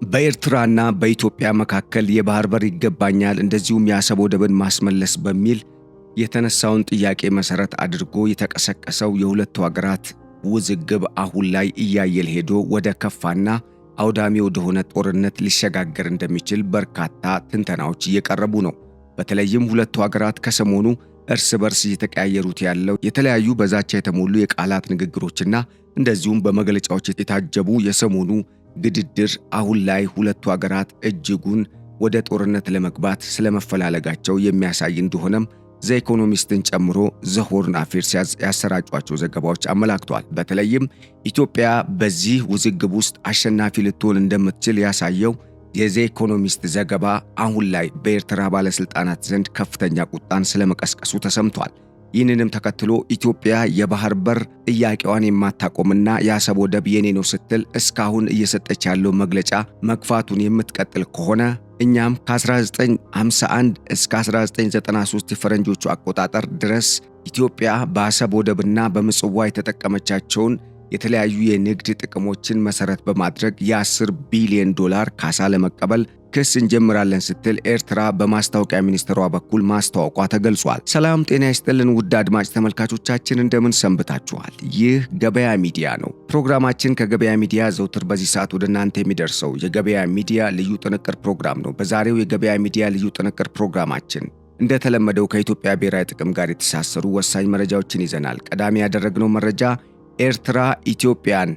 በኤርትራና በኢትዮጵያ መካከል የባህር በር ይገባኛል እንደዚሁም የአሰብ ወደብን ማስመለስ በሚል የተነሳውን ጥያቄ መሰረት አድርጎ የተቀሰቀሰው የሁለቱ ሀገራት ውዝግብ አሁን ላይ እያየለ ሄዶ ወደ ከፋና አውዳሚ ወደሆነ ጦርነት ሊሸጋገር እንደሚችል በርካታ ትንተናዎች እየቀረቡ ነው። በተለይም ሁለቱ ሀገራት ከሰሞኑ እርስ በርስ እየተቀያየሩት ያለው የተለያዩ በዛቻ የተሞሉ የቃላት ንግግሮችና እንደዚሁም በመግለጫዎች የታጀቡ የሰሞኑ ግድድር አሁን ላይ ሁለቱ ሀገራት እጅጉን ወደ ጦርነት ለመግባት ስለመፈላለጋቸው የሚያሳይ እንደሆነም ዘ ኢኮኖሚስትን ጨምሮ ዘ ሆርን አፌርስ ያሰራጯቸው ዘገባዎች አመላክተዋል። በተለይም ኢትዮጵያ በዚህ ውዝግብ ውስጥ አሸናፊ ልትሆን እንደምትችል ያሳየው የዘ ኢኮኖሚስት ዘገባ አሁን ላይ በኤርትራ ባለስልጣናት ዘንድ ከፍተኛ ቁጣን ስለመቀስቀሱ ተሰምቷል። ይህንንም ተከትሎ ኢትዮጵያ የባህር በር ጥያቄዋን የማታቆምና የአሰብ ወደብ የኔ ነው ስትል እስካሁን እየሰጠች ያለው መግለጫ መግፋቱን የምትቀጥል ከሆነ እኛም ከ1951 እስከ 1993 የፈረንጆቹ አቆጣጠር ድረስ ኢትዮጵያ በአሰብ ወደብና በምጽዋ የተጠቀመቻቸውን የተለያዩ የንግድ ጥቅሞችን መሰረት በማድረግ የ10 ቢሊዮን ዶላር ካሳ ለመቀበል ክስ እንጀምራለን ስትል ኤርትራ በማስታወቂያ ሚኒስትሯ በኩል ማስታወቋ ተገልጿል። ሰላም ጤና ይስጥልን ውድ አድማጭ ተመልካቾቻችን እንደምን ሰንብታችኋል? ይህ ገበያ ሚዲያ ነው። ፕሮግራማችን ከገበያ ሚዲያ ዘውትር በዚህ ሰዓት ወደ እናንተ የሚደርሰው የገበያ ሚዲያ ልዩ ጥንቅር ፕሮግራም ነው። በዛሬው የገበያ ሚዲያ ልዩ ጥንቅር ፕሮግራማችን እንደተለመደው ከኢትዮጵያ ብሔራዊ ጥቅም ጋር የተሳሰሩ ወሳኝ መረጃዎችን ይዘናል። ቀዳሚ ያደረግነው መረጃ ኤርትራ ኢትዮጵያን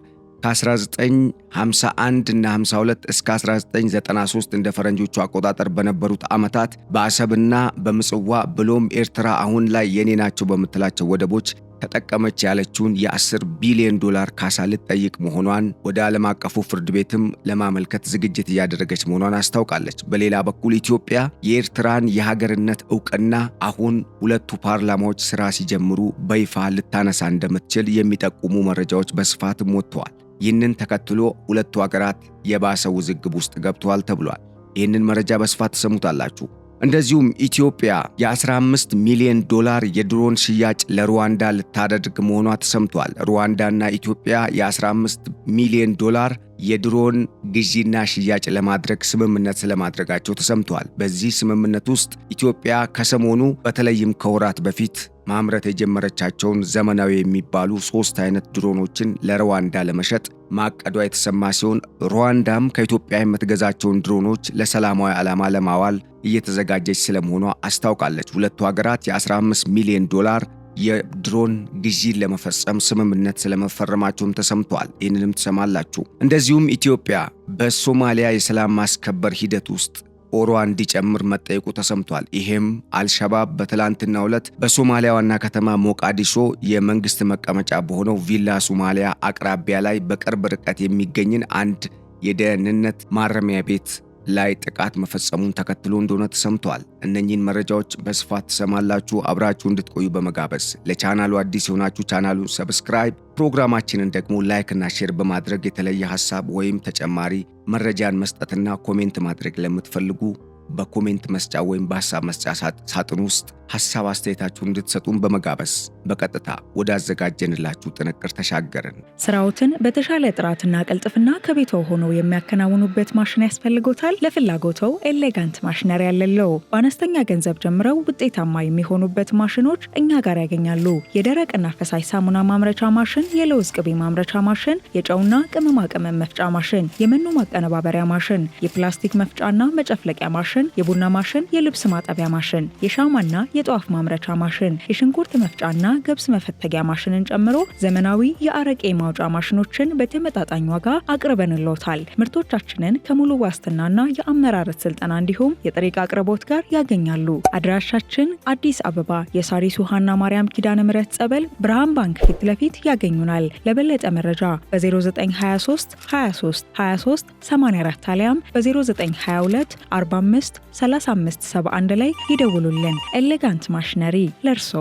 ከ1951 እና 52 እስከ 1993 እንደ ፈረንጆቹ አቆጣጠር በነበሩት ዓመታት በአሰብና በምጽዋ ብሎም ኤርትራ አሁን ላይ የኔ ናቸው በምትላቸው ወደቦች ተጠቀመች ያለችውን የ10 ቢሊዮን ዶላር ካሳ ልትጠይቅ መሆኗን ወደ ዓለም አቀፉ ፍርድ ቤትም ለማመልከት ዝግጅት እያደረገች መሆኗን አስታውቃለች። በሌላ በኩል ኢትዮጵያ የኤርትራን የሀገርነት ዕውቅና አሁን ሁለቱ ፓርላማዎች ሥራ ሲጀምሩ በይፋ ልታነሳ እንደምትችል የሚጠቁሙ መረጃዎች በስፋትም ወጥተዋል። ይህንን ተከትሎ ሁለቱ ሀገራት የባሰ ውዝግብ ውስጥ ገብተዋል ተብሏል። ይህንን መረጃ በስፋት ተሰሙታላችሁ። እንደዚሁም ኢትዮጵያ የ15 ሚሊዮን ዶላር የድሮን ሽያጭ ለሩዋንዳ ልታደርግ መሆኗ ተሰምቷል። ሩዋንዳና ኢትዮጵያ የ15 ሚሊዮን ዶላር የድሮን ግዢና ሽያጭ ለማድረግ ስምምነት ስለማድረጋቸው ተሰምቷል። በዚህ ስምምነት ውስጥ ኢትዮጵያ ከሰሞኑ በተለይም ከወራት በፊት ማምረት የጀመረቻቸውን ዘመናዊ የሚባሉ 3 አይነት ድሮኖችን ለሩዋንዳ ለመሸጥ ማቀዷ የተሰማ ሲሆን ሩዋንዳም ከኢትዮጵያ የምትገዛቸውን ድሮኖች ለሰላማዊ ዓላማ ለማዋል እየተዘጋጀች ስለመሆኗ አስታውቃለች። ሁለቱ ሀገራት የ15 ሚሊዮን ዶላር የድሮን ግዢን ለመፈጸም ስምምነት ስለመፈረማቸውም ተሰምቷል። ይህንንም ትሰማላችሁ። እንደዚሁም ኢትዮጵያ በሶማሊያ የሰላም ማስከበር ሂደት ውስጥ ጦሯ እንዲጨምር መጠየቁ ተሰምቷል። ይሄም አልሸባብ በትላንትናው ዕለት በሶማሊያ ዋና ከተማ ሞቃዲሾ የመንግስት መቀመጫ በሆነው ቪላ ሶማሊያ አቅራቢያ ላይ በቅርብ ርቀት የሚገኝን አንድ የደህንነት ማረሚያ ቤት ላይ ጥቃት መፈጸሙን ተከትሎ እንደሆነ ተሰምቷል። እነኚህን መረጃዎች በስፋት ትሰማላችሁ። አብራችሁ እንድትቆዩ በመጋበዝ ለቻናሉ አዲስ የሆናችሁ ቻናሉን ሰብስክራይብ፣ ፕሮግራማችንን ደግሞ ላይክ እና ሼር በማድረግ የተለየ ሐሳብ ወይም ተጨማሪ መረጃን መስጠትና ኮሜንት ማድረግ ለምትፈልጉ በኮሜንት መስጫ ወይም በሐሳብ መስጫ ሳጥን ውስጥ ሐሳብ አስተያየታችሁን እንድትሰጡን በመጋበዝ በቀጥታ ወደ አዘጋጀንላችሁ ጥንቅር ተሻገርን። ስራዎትን በተሻለ ጥራትና ቀልጥፍና ከቤትዎ ሆነው የሚያከናውኑበት ማሽን ያስፈልጎታል? ለፍላጎትዎ ኤሌጋንት ማሽነሪ ያለለው በአነስተኛ ገንዘብ ጀምረው ውጤታማ የሚሆኑበት ማሽኖች እኛ ጋር ያገኛሉ። የደረቅና ፈሳሽ ሳሙና ማምረቻ ማሽን፣ የለውዝ ቅቤ ማምረቻ ማሽን፣ የጨውና ቅመማ ቅመም መፍጫ ማሽን፣ የመኖ ማቀነባበሪያ ማሽን፣ የፕላስቲክ መፍጫና መጨፍለቂያ ማሽን፣ የቡና ማሽን፣ የልብስ ማጠቢያ ማሽን፣ የሻማና የጧፍ ማምረቻ ማሽን፣ የሽንኩርት መፍጫና ገብስ መፈተጊያ ማሽንን ጨምሮ ዘመናዊ የአረቄ ማውጫ ማሽኖችን በተመጣጣኝ ዋጋ አቅርበንልዎታል። ምርቶቻችንን ከሙሉ ዋስትናና የአመራረት ስልጠና እንዲሁም የጥሬ ዕቃ አቅርቦት ጋር ያገኛሉ። አድራሻችን አዲስ አበባ የሳሪስ ውሃና ማርያም ኪዳነ ምሕረት ጸበል ብርሃን ባንክ ፊት ለፊት ያገኙናል። ለበለጠ መረጃ በ0923 23 23 84 አሊያም በ0922 45 35 71 ላይ ይደውሉልን። ኤሌጋንት ማሽነሪ ለርሶ።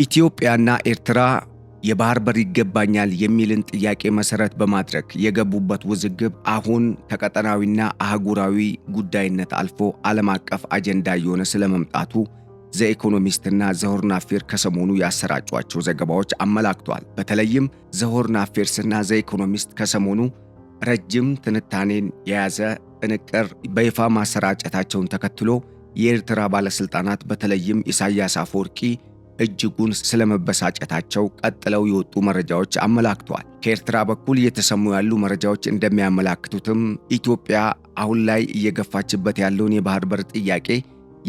ኢትዮጵያና ኤርትራ የባህር በር ይገባኛል የሚልን ጥያቄ መሰረት በማድረግ የገቡበት ውዝግብ አሁን ከቀጠናዊና አህጉራዊ ጉዳይነት አልፎ ዓለም አቀፍ አጀንዳ የሆነ ስለመምጣቱ ዘ ኢኮኖሚስትና ዘ ሆርን አፌርስ ከሰሞኑ ያሰራጯቸው ዘገባዎች አመላክቷል። በተለይም ዘ ሆርን አፌርስና ዘ ኢኮኖሚስት ከሰሞኑ ረጅም ትንታኔን የያዘ ጥንቅር በይፋ ማሰራጨታቸውን ተከትሎ የኤርትራ ባለስልጣናት በተለይም ኢሳያስ አፈወርቂ እጅጉን ስለመበሳጨታቸው ቀጥለው የወጡ መረጃዎች አመላክተዋል። ከኤርትራ በኩል እየተሰሙ ያሉ መረጃዎች እንደሚያመላክቱትም ኢትዮጵያ አሁን ላይ እየገፋችበት ያለውን የባህር በር ጥያቄ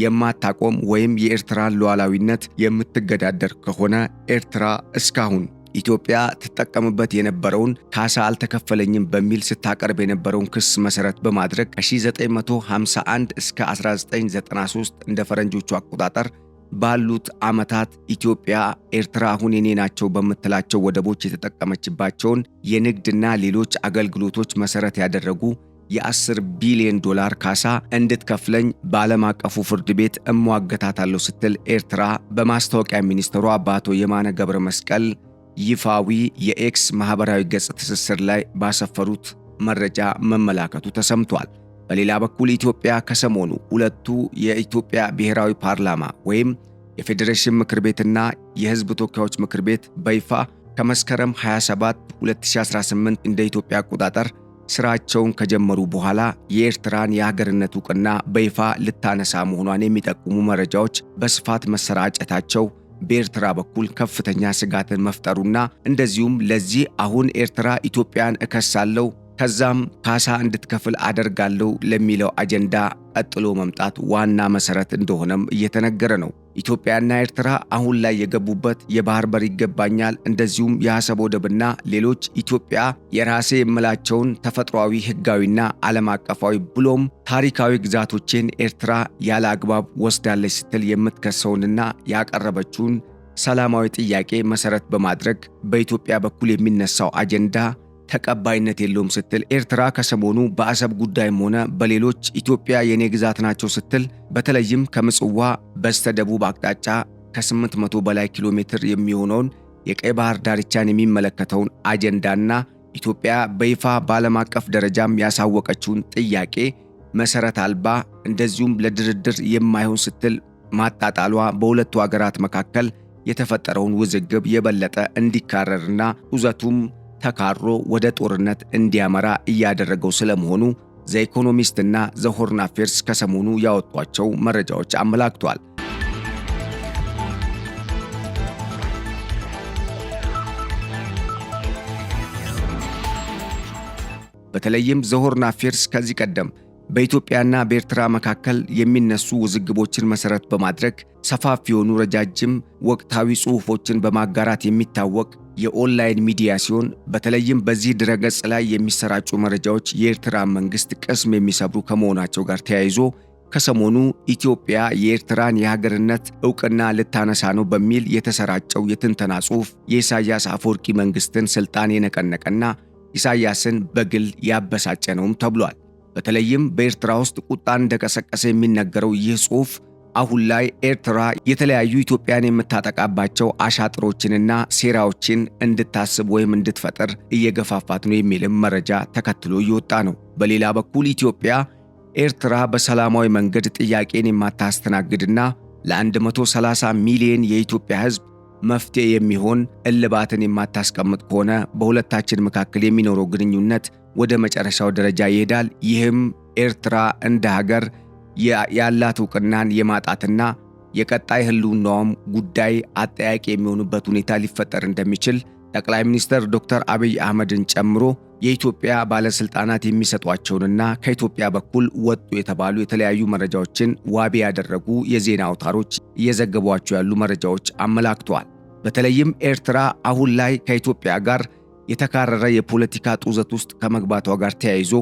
የማታቆም ወይም የኤርትራን ሉዓላዊነት የምትገዳደር ከሆነ ኤርትራ እስካሁን ኢትዮጵያ ትጠቀምበት የነበረውን ካሳ አልተከፈለኝም በሚል ስታቀርብ የነበረውን ክስ መሰረት በማድረግ ከ1951 እስከ 1993 እንደ ፈረንጆቹ አቆጣጠር ባሉት ዓመታት ኢትዮጵያ ኤርትራ አሁን የኔ ናቸው በምትላቸው ወደቦች የተጠቀመችባቸውን የንግድና ሌሎች አገልግሎቶች መሰረት ያደረጉ የ10 ቢሊዮን ዶላር ካሳ እንድትከፍለኝ በዓለም አቀፉ ፍርድ ቤት እሟገታታለሁ ስትል ኤርትራ በማስታወቂያ ሚኒስትሯ በአቶ የማነ ገብረ መስቀል ይፋዊ የኤክስ ማህበራዊ ገጽ ትስስር ላይ ባሰፈሩት መረጃ መመላከቱ ተሰምቷል። በሌላ በኩል ኢትዮጵያ ከሰሞኑ ሁለቱ የኢትዮጵያ ብሔራዊ ፓርላማ ወይም የፌዴሬሽን ምክር ቤትና የሕዝብ ተወካዮች ምክር ቤት በይፋ ከመስከረም 27 2018 እንደ ኢትዮጵያ አቆጣጠር ስራቸውን ከጀመሩ በኋላ የኤርትራን የሀገርነት ዕውቅና በይፋ ልታነሳ መሆኗን የሚጠቁሙ መረጃዎች በስፋት መሰራጨታቸው በኤርትራ በኩል ከፍተኛ ስጋትን መፍጠሩና እንደዚሁም ለዚህ አሁን ኤርትራ ኢትዮጵያን እከሳለሁ ከዛም ካሳ እንድትከፍል አደርጋለሁ ለሚለው አጀንዳ ቀጥሎ መምጣት ዋና መሰረት እንደሆነም እየተነገረ ነው። ኢትዮጵያና ኤርትራ አሁን ላይ የገቡበት የባህር በር ይገባኛል እንደዚሁም የአሰብ ወደብና ሌሎች ኢትዮጵያ የራሴ የምላቸውን ተፈጥሯዊ ሕጋዊና ዓለም አቀፋዊ ብሎም ታሪካዊ ግዛቶችን ኤርትራ ያለ አግባብ ወስዳለች ስትል የምትከሰውንና ያቀረበችውን ሰላማዊ ጥያቄ መሰረት በማድረግ በኢትዮጵያ በኩል የሚነሳው አጀንዳ ተቀባይነት የለውም ስትል ኤርትራ ከሰሞኑ በአሰብ ጉዳይም ሆነ በሌሎች ኢትዮጵያ የኔ ግዛት ናቸው ስትል በተለይም ከምጽዋ በስተደቡብ አቅጣጫ ከ800 በላይ ኪሎ ሜትር የሚሆነውን የቀይ ባህር ዳርቻን የሚመለከተውን አጀንዳና ኢትዮጵያ በይፋ በዓለም አቀፍ ደረጃም ያሳወቀችውን ጥያቄ መሰረት አልባ እንደዚሁም ለድርድር የማይሆን ስትል ማጣጣሏ በሁለቱ ሀገራት መካከል የተፈጠረውን ውዝግብ የበለጠ እንዲካረርና ውዘቱም ተካሮ ወደ ጦርነት እንዲያመራ እያደረገው ስለመሆኑ ዘ ኢኮኖሚስትና ዘ ሆርን አፌርስ ከሰሞኑ ያወጧቸው መረጃዎች አመላክቷል። በተለይም ዘ ሆርን አፌርስ ከዚህ ቀደም በኢትዮጵያና በኤርትራ መካከል የሚነሱ ውዝግቦችን መሰረት በማድረግ ሰፋፊ የሆኑ ረጃጅም ወቅታዊ ጽሑፎችን በማጋራት የሚታወቅ የኦንላይን ሚዲያ ሲሆን በተለይም በዚህ ድረገጽ ላይ የሚሰራጩ መረጃዎች የኤርትራ መንግስት ቅስም የሚሰብሩ ከመሆናቸው ጋር ተያይዞ ከሰሞኑ ኢትዮጵያ የኤርትራን የሀገርነት ዕውቅና ልታነሳ ነው በሚል የተሰራጨው የትንተና ጽሑፍ የኢሳያስ አፈወርቂ መንግስትን ስልጣን የነቀነቀና ኢሳያስን በግል ያበሳጨ ነውም ተብሏል። በተለይም በኤርትራ ውስጥ ቁጣን እንደቀሰቀሰ የሚነገረው ይህ ጽሑፍ አሁን ላይ ኤርትራ የተለያዩ ኢትዮጵያን የምታጠቃባቸው አሻጥሮችንና ሴራዎችን እንድታስብ ወይም እንድትፈጥር እየገፋፋት ነው የሚልም መረጃ ተከትሎ እየወጣ ነው። በሌላ በኩል ኢትዮጵያ ኤርትራ በሰላማዊ መንገድ ጥያቄን የማታስተናግድና ለ130 ሚሊዮን የኢትዮጵያ ሕዝብ መፍትሄ የሚሆን እልባትን የማታስቀምጥ ከሆነ በሁለታችን መካከል የሚኖረው ግንኙነት ወደ መጨረሻው ደረጃ ይሄዳል። ይህም ኤርትራ እንደ ሀገር ያላት ዕውቅናን የማጣትና የቀጣይ ህልውናውም ጉዳይ አጠያቂ የሚሆኑበት ሁኔታ ሊፈጠር እንደሚችል ጠቅላይ ሚኒስትር ዶክተር አብይ አህመድን ጨምሮ የኢትዮጵያ ባለስልጣናት የሚሰጧቸውንና ከኢትዮጵያ በኩል ወጡ የተባሉ የተለያዩ መረጃዎችን ዋቢ ያደረጉ የዜና አውታሮች እየዘገቧቸው ያሉ መረጃዎች አመላክተዋል። በተለይም ኤርትራ አሁን ላይ ከኢትዮጵያ ጋር የተካረረ የፖለቲካ ጡዘት ውስጥ ከመግባቷ ጋር ተያይዞ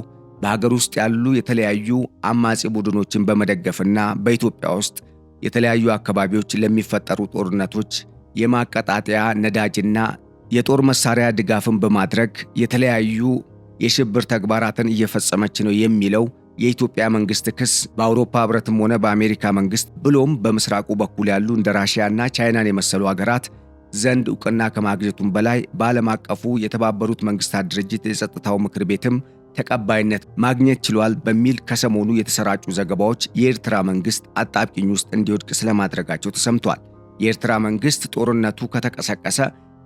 በሀገር ውስጥ ያሉ የተለያዩ አማጺ ቡድኖችን በመደገፍና በኢትዮጵያ ውስጥ የተለያዩ አካባቢዎች ለሚፈጠሩ ጦርነቶች የማቀጣጠያ ነዳጅና የጦር መሳሪያ ድጋፍን በማድረግ የተለያዩ የሽብር ተግባራትን እየፈጸመች ነው የሚለው የኢትዮጵያ መንግስት ክስ በአውሮፓ ህብረትም ሆነ በአሜሪካ መንግስት ብሎም በምስራቁ በኩል ያሉ እንደ ራሽያና ቻይናን የመሰሉ ሀገራት ዘንድ ዕውቅና ከማግኘቱም በላይ በዓለም አቀፉ የተባበሩት መንግስታት ድርጅት የጸጥታው ምክር ቤትም ተቀባይነት ማግኘት ችሏል በሚል ከሰሞኑ የተሰራጩ ዘገባዎች የኤርትራ መንግስት አጣብቂኝ ውስጥ እንዲወድቅ ስለማድረጋቸው ተሰምቷል። የኤርትራ መንግስት ጦርነቱ ከተቀሰቀሰ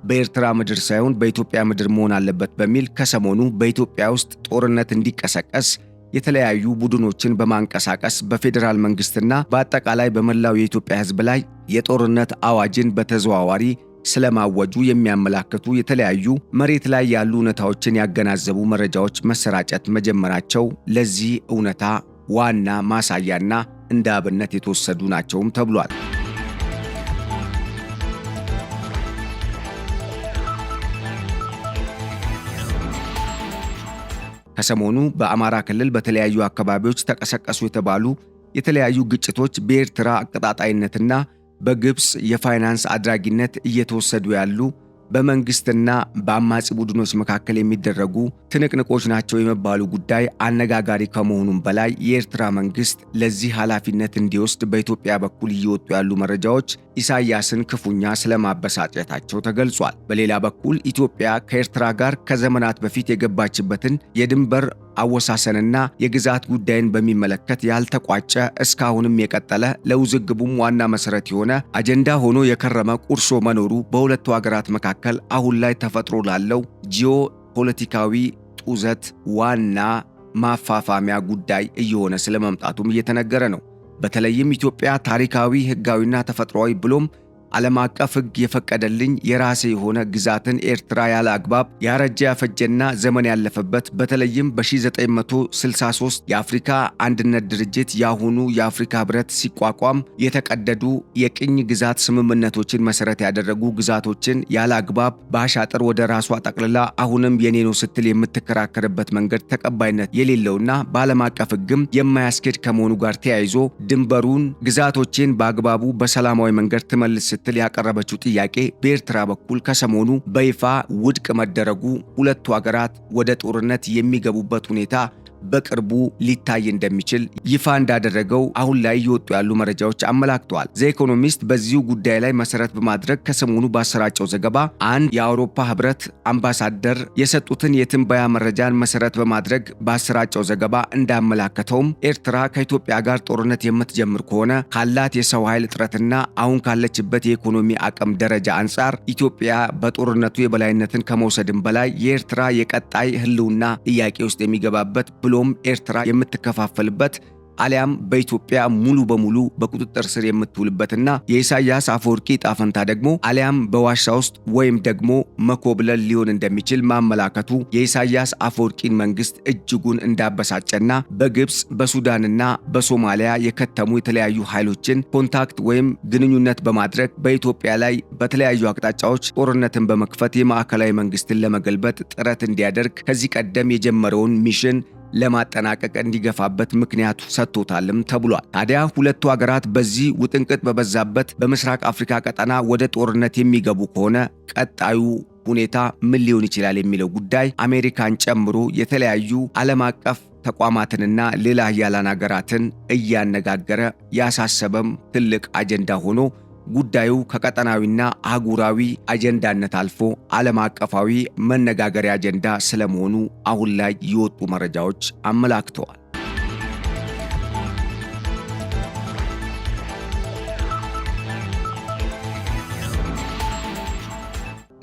በኤርትራ ምድር ሳይሆን በኢትዮጵያ ምድር መሆን አለበት በሚል ከሰሞኑ በኢትዮጵያ ውስጥ ጦርነት እንዲቀሰቀስ የተለያዩ ቡድኖችን በማንቀሳቀስ በፌዴራል መንግስትና በአጠቃላይ በመላው የኢትዮጵያ ሕዝብ ላይ የጦርነት አዋጅን በተዘዋዋሪ ስለማወጁ የሚያመላክቱ የተለያዩ መሬት ላይ ያሉ እውነታዎችን ያገናዘቡ መረጃዎች መሰራጨት መጀመራቸው ለዚህ እውነታ ዋና ማሳያና እንደ አብነት የተወሰዱ ናቸውም ተብሏል። ከሰሞኑ በአማራ ክልል በተለያዩ አካባቢዎች ተቀሰቀሱ የተባሉ የተለያዩ ግጭቶች በኤርትራ አቀጣጣይነትና በግብጽ የፋይናንስ አድራጊነት እየተወሰዱ ያሉ በመንግስትና በአማጺ ቡድኖች መካከል የሚደረጉ ትንቅንቆች ናቸው የመባሉ ጉዳይ አነጋጋሪ ከመሆኑም በላይ የኤርትራ መንግስት ለዚህ ኃላፊነት እንዲወስድ በኢትዮጵያ በኩል እየወጡ ያሉ መረጃዎች ኢሳያስን ክፉኛ ስለማበሳጨታቸው ተገልጿል። በሌላ በኩል ኢትዮጵያ ከኤርትራ ጋር ከዘመናት በፊት የገባችበትን የድንበር አወሳሰንና የግዛት ጉዳይን በሚመለከት ያልተቋጨ እስካሁንም የቀጠለ ለውዝግቡም ዋና መሰረት የሆነ አጀንዳ ሆኖ የከረመ ቁርሾ መኖሩ በሁለቱ ሀገራት መካከል አሁን ላይ ተፈጥሮ ላለው ጂኦ ፖለቲካዊ ጡዘት ዋና ማፋፋሚያ ጉዳይ እየሆነ ስለመምጣቱም እየተነገረ ነው። በተለይም ኢትዮጵያ ታሪካዊ፣ ህጋዊና ተፈጥሯዊ ብሎም ዓለም አቀፍ ህግ የፈቀደልኝ የራሴ የሆነ ግዛትን ኤርትራ ያለ አግባብ ያረጀ ያፈጀና ዘመን ያለፈበት በተለይም በ1963 የአፍሪካ አንድነት ድርጅት ያሁኑ የአፍሪካ ህብረት ሲቋቋም የተቀደዱ የቅኝ ግዛት ስምምነቶችን መሰረት ያደረጉ ግዛቶችን ያለ አግባብ በአሻጥር ወደ ራሷ ጠቅልላ አሁንም የኔ ነው ስትል የምትከራከርበት መንገድ ተቀባይነት የሌለውና በዓለም አቀፍ ህግም የማያስኬድ ከመሆኑ ጋር ተያይዞ ድንበሩን ግዛቶችን በአግባቡ በሰላማዊ መንገድ ትመልስ ስትል ያቀረበችው ጥያቄ በኤርትራ በኩል ከሰሞኑ በይፋ ውድቅ መደረጉ ሁለቱ ሀገራት ወደ ጦርነት የሚገቡበት ሁኔታ በቅርቡ ሊታይ እንደሚችል ይፋ እንዳደረገው አሁን ላይ እየወጡ ያሉ መረጃዎች አመላክተዋል። ዘ ኢኮኖሚስት በዚሁ ጉዳይ ላይ መሰረት በማድረግ ከሰሞኑ ባሰራጨው ዘገባ አንድ የአውሮፓ ህብረት አምባሳደር የሰጡትን የትንበያ መረጃን መሰረት በማድረግ ባሰራጨው ዘገባ እንዳመላከተውም ኤርትራ ከኢትዮጵያ ጋር ጦርነት የምትጀምር ከሆነ ካላት የሰው ኃይል እጥረትና አሁን ካለችበት የኢኮኖሚ አቅም ደረጃ አንጻር ኢትዮጵያ በጦርነቱ የበላይነትን ከመውሰድም በላይ የኤርትራ የቀጣይ ህልውና ጥያቄ ውስጥ የሚገባበት ብሎም ኤርትራ የምትከፋፈልበት አሊያም በኢትዮጵያ ሙሉ በሙሉ በቁጥጥር ስር የምትውልበትና የኢሳያስ አፈወርቂ ጣፈንታ ደግሞ አሊያም በዋሻ ውስጥ ወይም ደግሞ መኮብለል ሊሆን እንደሚችል ማመላከቱ የኢሳያስ አፈወርቂን መንግስት እጅጉን እንዳበሳጨና በግብጽ በሱዳንና በሶማሊያ የከተሙ የተለያዩ ኃይሎችን ኮንታክት ወይም ግንኙነት በማድረግ በኢትዮጵያ ላይ በተለያዩ አቅጣጫዎች ጦርነትን በመክፈት የማዕከላዊ መንግስትን ለመገልበጥ ጥረት እንዲያደርግ ከዚህ ቀደም የጀመረውን ሚሽን ለማጠናቀቅ እንዲገፋበት ምክንያቱ ሰጥቶታልም ተብሏል። ታዲያ ሁለቱ ሀገራት በዚህ ውጥንቅጥ በበዛበት በምስራቅ አፍሪካ ቀጠና ወደ ጦርነት የሚገቡ ከሆነ ቀጣዩ ሁኔታ ምን ሊሆን ይችላል የሚለው ጉዳይ አሜሪካን ጨምሮ የተለያዩ ዓለም አቀፍ ተቋማትንና ሌላ ሀያላን ሀገራትን እያነጋገረ ያሳሰበም ትልቅ አጀንዳ ሆኖ ጉዳዩ ከቀጠናዊና አህጉራዊ አጀንዳነት አልፎ ዓለም አቀፋዊ መነጋገሪያ አጀንዳ ስለመሆኑ አሁን ላይ የወጡ መረጃዎች አመላክተዋል።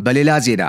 በሌላ ዜና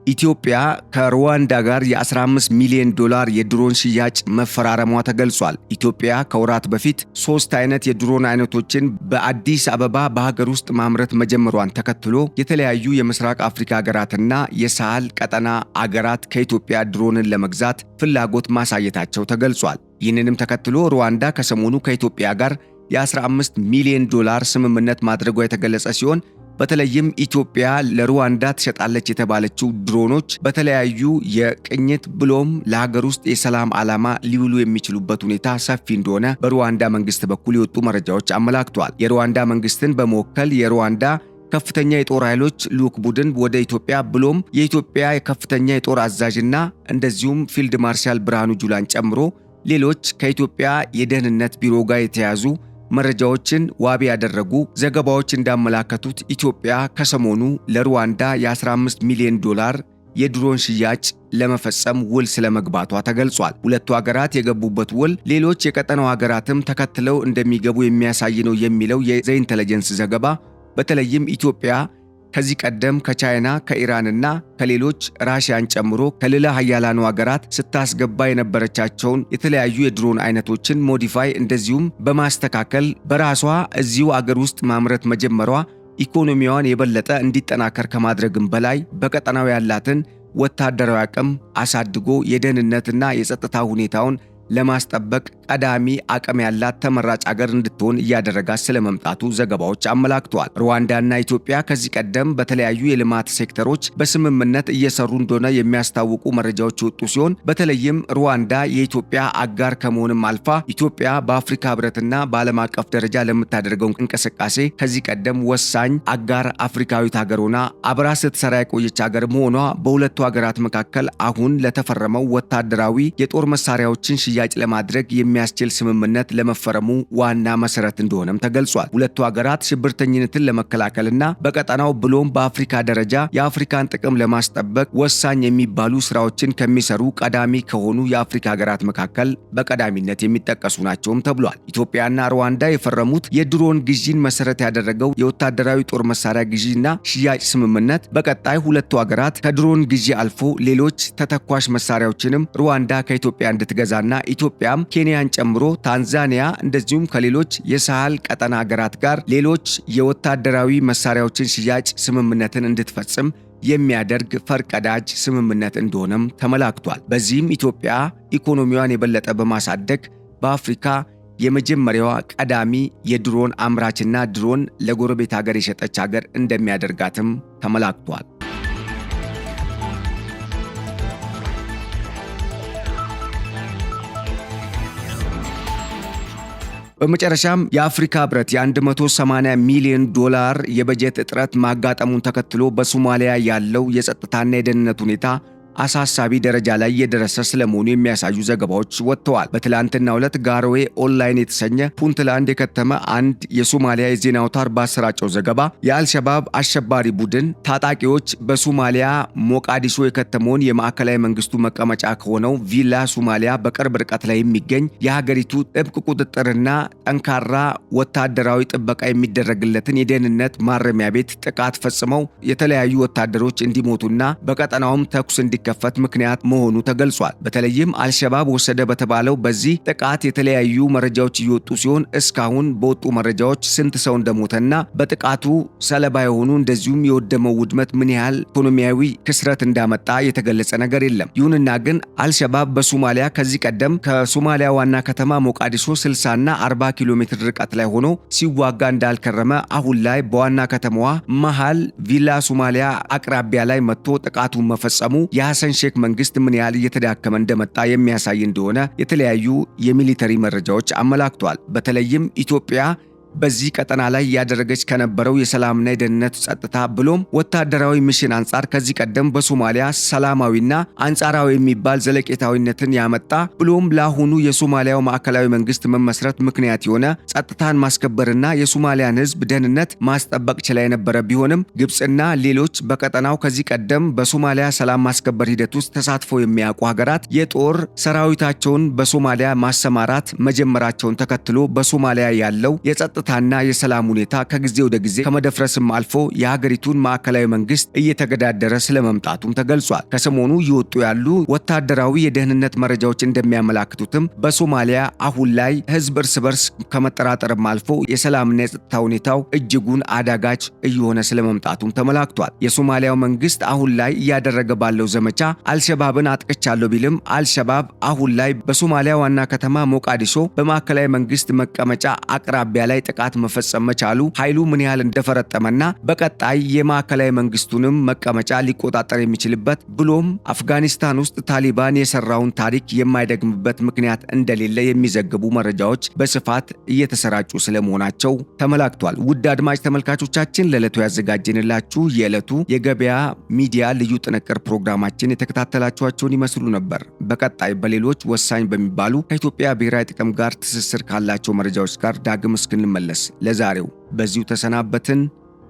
ኢትዮጵያ ከሩዋንዳ ጋር የ15 ሚሊዮን ዶላር የድሮን ሽያጭ መፈራረሟ ተገልጿል። ኢትዮጵያ ከወራት በፊት 3 አይነት የድሮን አይነቶችን በአዲስ አበባ በሀገር ውስጥ ማምረት መጀመሯን ተከትሎ የተለያዩ የምስራቅ አፍሪካ ሀገራትና የሳህል ቀጠና አገራት ከኢትዮጵያ ድሮንን ለመግዛት ፍላጎት ማሳየታቸው ተገልጿል። ይህንንም ተከትሎ ሩዋንዳ ከሰሞኑ ከኢትዮጵያ ጋር የ15 ሚሊዮን ዶላር ስምምነት ማድረጓ የተገለጸ ሲሆን በተለይም ኢትዮጵያ ለሩዋንዳ ትሸጣለች የተባለችው ድሮኖች በተለያዩ የቅኝት ብሎም ለሀገር ውስጥ የሰላም ዓላማ ሊውሉ የሚችሉበት ሁኔታ ሰፊ እንደሆነ በሩዋንዳ መንግስት በኩል የወጡ መረጃዎች አመላክተዋል። የሩዋንዳ መንግስትን በመወከል የሩዋንዳ ከፍተኛ የጦር ኃይሎች ልዑክ ቡድን ወደ ኢትዮጵያ ብሎም የኢትዮጵያ የከፍተኛ የጦር አዛዥና እንደዚሁም ፊልድ ማርሻል ብርሃኑ ጁላን ጨምሮ ሌሎች ከኢትዮጵያ የደህንነት ቢሮ ጋር የተያዙ መረጃዎችን ዋቢ ያደረጉ ዘገባዎች እንዳመላከቱት ኢትዮጵያ ከሰሞኑ ለሩዋንዳ የ15 ሚሊዮን ዶላር የድሮን ሽያጭ ለመፈጸም ውል ስለመግባቷ ተገልጿል። ሁለቱ ሀገራት የገቡበት ውል ሌሎች የቀጠናው ሀገራትም ተከትለው እንደሚገቡ የሚያሳይ ነው የሚለው የዘ ኢንተለጀንስ ዘገባ በተለይም ኢትዮጵያ ከዚህ ቀደም ከቻይና ከኢራንና ከሌሎች ራሽያን ጨምሮ ከሌላ ሀያላኑ ሀገራት ስታስገባ የነበረቻቸውን የተለያዩ የድሮን አይነቶችን ሞዲፋይ እንደዚሁም በማስተካከል በራሷ እዚሁ አገር ውስጥ ማምረት መጀመሯ ኢኮኖሚዋን የበለጠ እንዲጠናከር ከማድረግም በላይ በቀጠናው ያላትን ወታደራዊ አቅም አሳድጎ የደህንነትና የጸጥታ ሁኔታውን ለማስጠበቅ ቀዳሚ አቅም ያላት ተመራጭ አገር እንድትሆን እያደረጋት ስለመምጣቱ ዘገባዎች አመላክተዋል። ሩዋንዳና ኢትዮጵያ ከዚህ ቀደም በተለያዩ የልማት ሴክተሮች በስምምነት እየሰሩ እንደሆነ የሚያስታውቁ መረጃዎች የወጡ ሲሆን በተለይም ሩዋንዳ የኢትዮጵያ አጋር ከመሆንም አልፋ ኢትዮጵያ በአፍሪካ ሕብረትና በዓለም አቀፍ ደረጃ ለምታደርገው እንቅስቃሴ ከዚህ ቀደም ወሳኝ አጋር አፍሪካዊት ሀገር ሆና አብራ ስትሰራ የቆየች ሀገር መሆኗ በሁለቱ ሀገራት መካከል አሁን ለተፈረመው ወታደራዊ የጦር መሳሪያዎችን ሽያጭ ለማድረግ የሚያስችል ስምምነት ለመፈረሙ ዋና መሰረት እንደሆነም ተገልጿል። ሁለቱ ሀገራት ሽብርተኝነትን ለመከላከልና በቀጠናው ብሎም በአፍሪካ ደረጃ የአፍሪካን ጥቅም ለማስጠበቅ ወሳኝ የሚባሉ ስራዎችን ከሚሰሩ ቀዳሚ ከሆኑ የአፍሪካ ሀገራት መካከል በቀዳሚነት የሚጠቀሱ ናቸውም ተብሏል። ኢትዮጵያና ሩዋንዳ የፈረሙት የድሮን ግዢን መሰረት ያደረገው የወታደራዊ ጦር መሳሪያ ግዢና ሽያጭ ስምምነት በቀጣይ ሁለቱ ሀገራት ከድሮን ግዢ አልፎ ሌሎች ተተኳሽ መሳሪያዎችንም ሩዋንዳ ከኢትዮጵያ እንድትገዛና ኢትዮጵያም ኬንያን ጨምሮ ታንዛኒያ እንደዚሁም ከሌሎች የሳህል ቀጠና ሀገራት ጋር ሌሎች የወታደራዊ መሳሪያዎችን ሽያጭ ስምምነትን እንድትፈጽም የሚያደርግ ፈርቀዳጅ ስምምነት እንደሆነም ተመላክቷል። በዚህም ኢትዮጵያ ኢኮኖሚዋን የበለጠ በማሳደግ በአፍሪካ የመጀመሪያዋ ቀዳሚ የድሮን አምራችና ድሮን ለጎረቤት ሀገር የሸጠች ሀገር እንደሚያደርጋትም ተመላክቷል። በመጨረሻም የአፍሪካ ሕብረት የ180 ሚሊዮን ዶላር የበጀት እጥረት ማጋጠሙን ተከትሎ በሶማሊያ ያለው የጸጥታና የደህንነት ሁኔታ አሳሳቢ ደረጃ ላይ የደረሰ ስለመሆኑ የሚያሳዩ ዘገባዎች ወጥተዋል። በትላንትናው ዕለት ጋሮዌ ኦንላይን የተሰኘ ፑንትላንድ የከተመ አንድ የሶማሊያ የዜና አውታር ባሰራጨው ዘገባ የአልሸባብ አሸባሪ ቡድን ታጣቂዎች በሶማሊያ ሞቃዲሾ የከተመውን የማዕከላዊ መንግስቱ መቀመጫ ከሆነው ቪላ ሶማሊያ በቅርብ ርቀት ላይ የሚገኝ የሀገሪቱ ጥብቅ ቁጥጥርና ጠንካራ ወታደራዊ ጥበቃ የሚደረግለትን የደህንነት ማረሚያ ቤት ጥቃት ፈጽመው የተለያዩ ወታደሮች እንዲሞቱና በቀጠናውም ተኩስ እንዲከፈት ምክንያት መሆኑ ተገልጿል። በተለይም አልሸባብ ወሰደ በተባለው በዚህ ጥቃት የተለያዩ መረጃዎች እየወጡ ሲሆን እስካሁን በወጡ መረጃዎች ስንት ሰው እንደሞተና በጥቃቱ ሰለባ የሆኑ እንደዚሁም የወደመው ውድመት ምን ያህል ኢኮኖሚያዊ ክስረት እንዳመጣ የተገለጸ ነገር የለም። ይሁንና ግን አልሸባብ በሶማሊያ ከዚህ ቀደም ከሶማሊያ ዋና ከተማ ሞቃዲሾ 60 እና 40 ኪሎ ሜትር ርቀት ላይ ሆኖ ሲዋጋ እንዳልከረመ አሁን ላይ በዋና ከተማዋ መሃል ቪላ ሶማሊያ አቅራቢያ ላይ መጥቶ ጥቃቱን መፈጸሙ የሐሰን ሼክ መንግስት ምን ያህል እየተዳከመ እንደመጣ የሚያሳይ እንደሆነ የተለያዩ የሚሊተሪ መረጃዎች አመላክቷል። በተለይም ኢትዮጵያ በዚህ ቀጠና ላይ ያደረገች ከነበረው የሰላምና የደህንነት ጸጥታ ብሎም ወታደራዊ ሚሽን አንጻር ከዚህ ቀደም በሶማሊያ ሰላማዊና አንጻራዊ የሚባል ዘለቄታዊነትን ያመጣ ብሎም ለአሁኑ የሶማሊያው ማዕከላዊ መንግስት መመስረት ምክንያት የሆነ ጸጥታን ማስከበርና የሶማሊያን ሕዝብ ደህንነት ማስጠበቅ ችላ የነበረ ቢሆንም ግብፅና ሌሎች በቀጠናው ከዚህ ቀደም በሶማሊያ ሰላም ማስከበር ሂደት ውስጥ ተሳትፈው የሚያውቁ ሀገራት የጦር ሰራዊታቸውን በሶማሊያ ማሰማራት መጀመራቸውን ተከትሎ በሶማሊያ ያለው የጸጥታና የሰላም ሁኔታ ከጊዜ ወደ ጊዜ ከመደፍረስም አልፎ የሀገሪቱን ማዕከላዊ መንግስት እየተገዳደረ ስለመምጣቱም ተገልጿል። ከሰሞኑ እየወጡ ያሉ ወታደራዊ የደህንነት መረጃዎች እንደሚያመላክቱትም በሶማሊያ አሁን ላይ ህዝብ እርስ በርስ ከመጠራጠርም አልፎ የሰላምና የጸጥታ ሁኔታው እጅጉን አዳጋች እየሆነ ስለመምጣቱም ተመላክቷል። የሶማሊያው መንግስት አሁን ላይ እያደረገ ባለው ዘመቻ አልሸባብን አጥቅቻለሁ ቢልም አልሸባብ አሁን ላይ በሶማሊያ ዋና ከተማ ሞቃዲሾ በማዕከላዊ መንግስት መቀመጫ አቅራቢያ ላይ ጥቃት መፈጸም መቻሉ ኃይሉ ምን ያህል እንደፈረጠመና በቀጣይ የማዕከላዊ መንግስቱንም መቀመጫ ሊቆጣጠር የሚችልበት ብሎም አፍጋኒስታን ውስጥ ታሊባን የሰራውን ታሪክ የማይደግምበት ምክንያት እንደሌለ የሚዘግቡ መረጃዎች በስፋት እየተሰራጩ ስለመሆናቸው ተመላክቷል። ውድ አድማጭ ተመልካቾቻችን ለዕለቱ ያዘጋጀንላችሁ የዕለቱ የገበያ ሚዲያ ልዩ ጥንቅር ፕሮግራማችን የተከታተላችኋቸውን ይመስሉ ነበር። በቀጣይ በሌሎች ወሳኝ በሚባሉ ከኢትዮጵያ ብሔራዊ ጥቅም ጋር ትስስር ካላቸው መረጃዎች ጋር ዳግም እስክንመለስ ለዛሬው በዚሁ ተሰናበትን።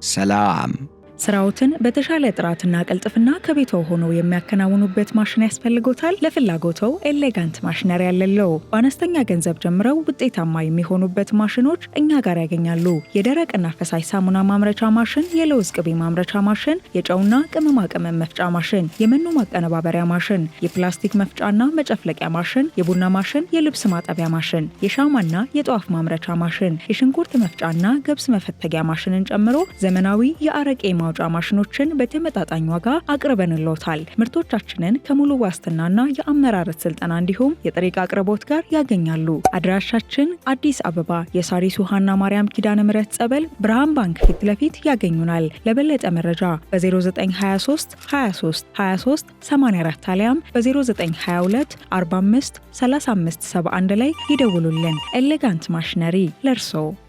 ሰላም። ስራዎትን በተሻለ ጥራትና ቅልጥፍና ከቤቶ ሆነው የሚያከናውኑበት ማሽን ያስፈልጎታል? ለፍላጎተው ኤሌጋንት ማሽነሪ ያለለው። በአነስተኛ ገንዘብ ጀምረው ውጤታማ የሚሆኑበት ማሽኖች እኛ ጋር ያገኛሉ። የደረቅና ፈሳሽ ሳሙና ማምረቻ ማሽን፣ የለውዝ ቅቤ ማምረቻ ማሽን፣ የጨውና ቅመማ ቅመም መፍጫ ማሽን፣ የመኖ ማቀነባበሪያ ማሽን፣ የፕላስቲክ መፍጫና መጨፍለቂያ ማሽን፣ የቡና ማሽን፣ የልብስ ማጠቢያ ማሽን፣ የሻማና የጧፍ ማምረቻ ማሽን፣ የሽንኩርት መፍጫና ገብስ መፈተጊያ ማሽንን ጨምሮ ዘመናዊ የአረቄ ማውጫ ማሽኖችን በተመጣጣኝ ዋጋ አቅርበንልዎታል። ምርቶቻችንን ከሙሉ ዋስትናና የአመራረት ስልጠና እንዲሁም የጥሬ ዕቃ አቅርቦት ጋር ያገኛሉ። አድራሻችን አዲስ አበባ የሳሪስ ውሃና ማርያም ኪዳነ ምሕረት ጸበል ብርሃን ባንክ ፊት ለፊት ያገኙናል። ለበለጠ መረጃ በ0923 23 23 84 አሊያም በ0922 45 35 71 ላይ ይደውሉልን። ኤሌጋንት ማሽነሪ ለርሶ